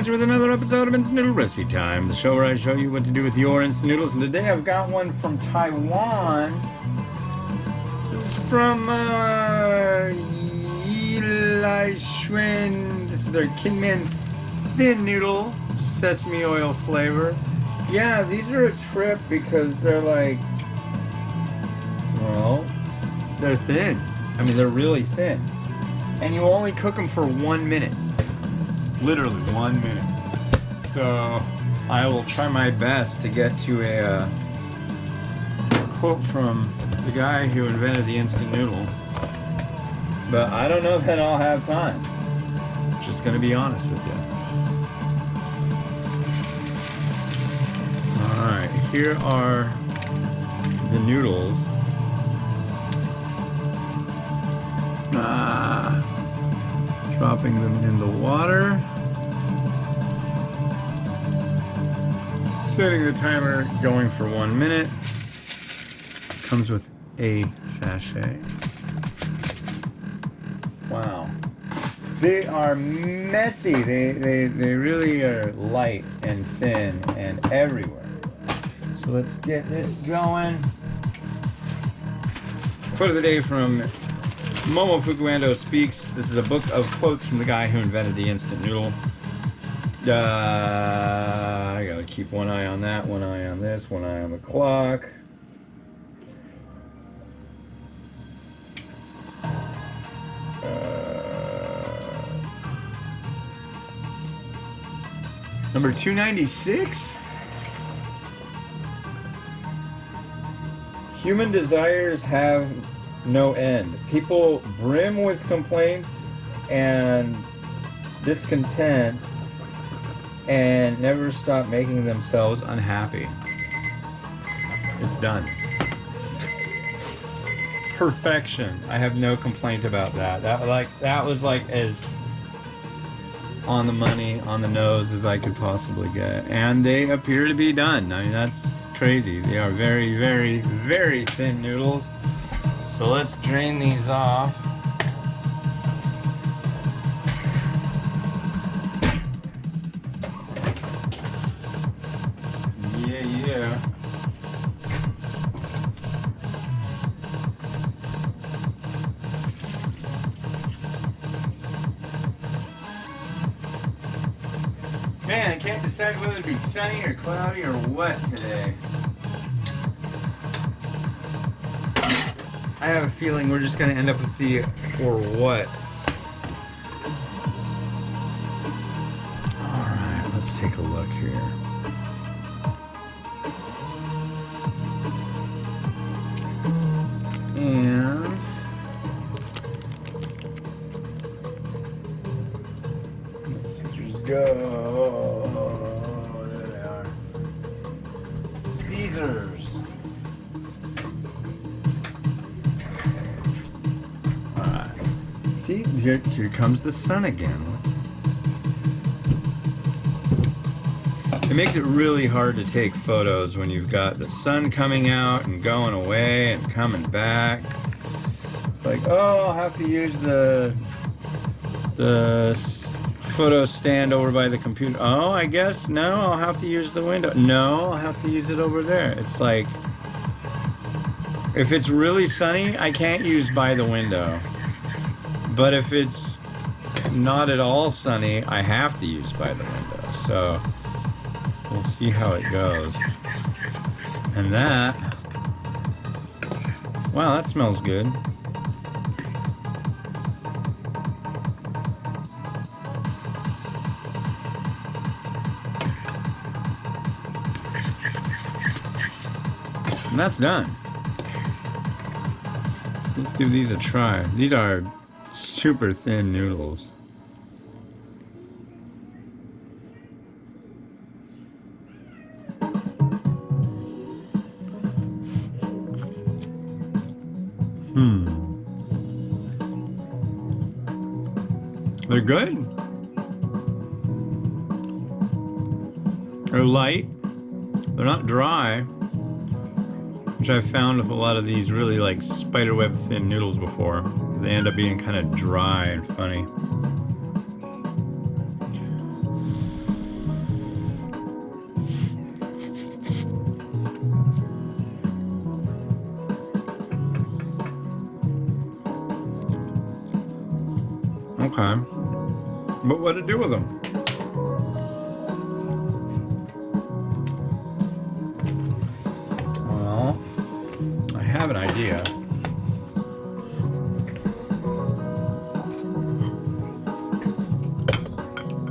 at you with another episode of Instant Noodle Recipe Time, the show where I show you what to do with your instant noodles. And today I've got one from Taiwan. This is from Shuen. This is their Kinmen thin noodle, sesame oil flavor. Yeah, these are a trip because they're like, well, they're thin. I mean, they're really thin. And you only cook them for 1 minute. Literally 1 minute. So I will try my best to get to a quote from the guy who invented the instant noodle. But I don't know that I'll have time. Just gonna be honest with you. Alright, here are the noodles. Dropping them in the water. Setting the timer going for 1 minute. Comes with a sachet. Wow. They are messy. They really are light and thin and everywhere. So let's get this going. Quote of the day from Momo Fukuando Speaks. This is a book of quotes from the guy who invented the instant noodle. I gotta keep one eye on that, one eye on this, one eye on the clock. Number 296. Human desires have no end. People brim with complaints and discontent and never stop making themselves unhappy. It's done. Perfection. I have no complaint about that. That was like as on the money, on the nose as I could possibly get. And they appear to be done. I mean, that's crazy. They are very, very, very thin noodles. So let's drain these off. Yeah. Man, I can't decide whether to be sunny or cloudy or what today. I have a feeling we're just going to end up with the or what. Alright, let's take a look here. And let's just go. There they are. Caesars. See, here comes the sun again. It makes it really hard to take photos when you've got the sun coming out and going away and coming back. It's like, oh, I'll have to use the photo stand over by the computer. Oh, I guess, no, I'll have to use the window. No, I'll have to use it over there. It's like, if it's really sunny, I can't use by the window. But if it's not at all sunny, I have to use by the window. So we'll see how it goes. And that, wow, that smells good. And that's done. Let's give these a try. These are super thin noodles. They're good. They're light. They're not dry, which I've found with a lot of these really like spiderweb thin noodles before. They end up being kind of dry and funny. Okay. But what to do with them? Well, I have an idea.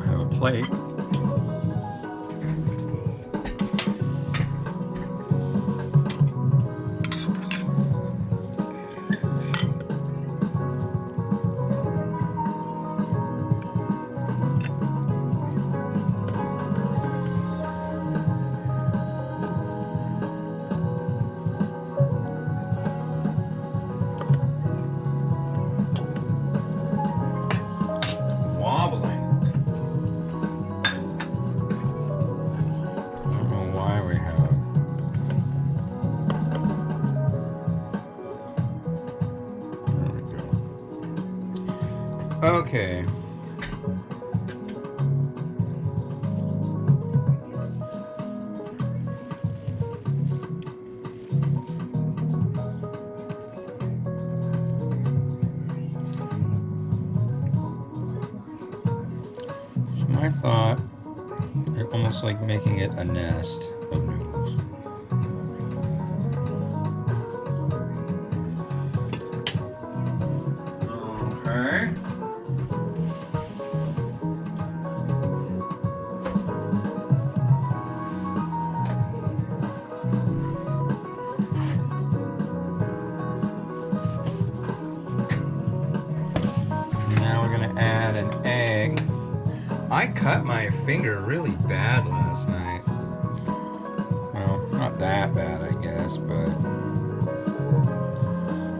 I have a plate. Okay. So my thought, almost like making it a nest of noodles. Okay. Add an egg. I cut my finger really bad last night. Well, not that bad, I guess, but I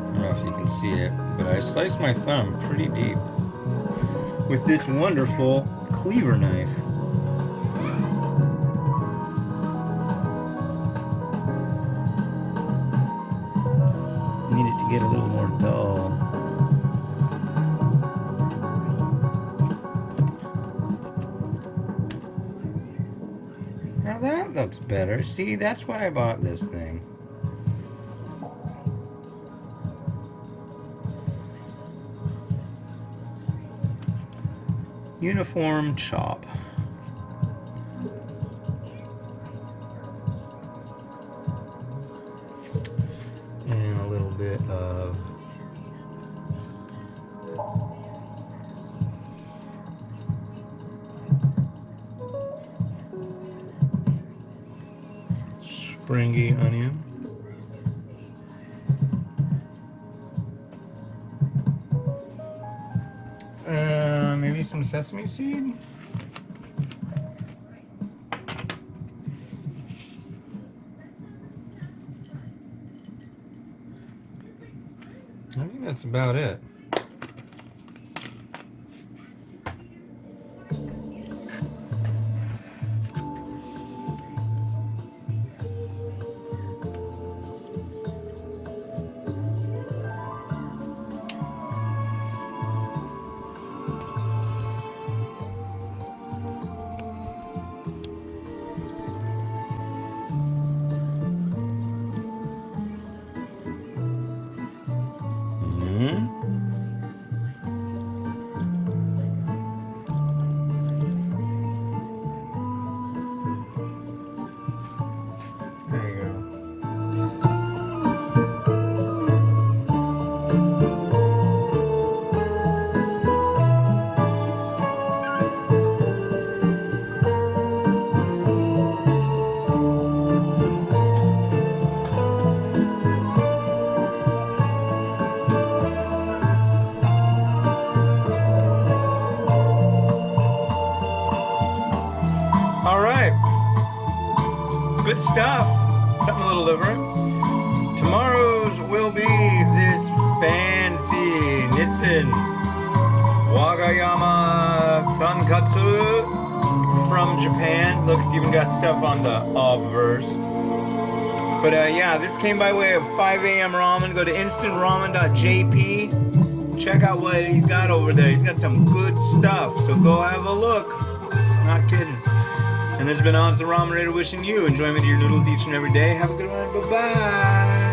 don't know if you can see it, but I sliced my thumb pretty deep with this wonderful cleaver knife. Need it to get a little more dull. Now that looks better. See, that's why I bought this thing. Uniform chop. And a little bit of springy onion. Maybe some sesame seed. I think that's about it. Good stuff. Something a little different. Tomorrow's will be this fancy Nissan Wagayama Tonkatsu from Japan. Look, it's even got stuff on the obverse. But yeah, this came by way of 5 a.m. ramen. Go to instantramen.jp. Check out what he's got over there. He's got some good stuff, so go have a look. Not kidding. And this has been Hans the Ramen Raider wishing you enjoyment of your noodles each and every day. Have a good one. Bye-bye.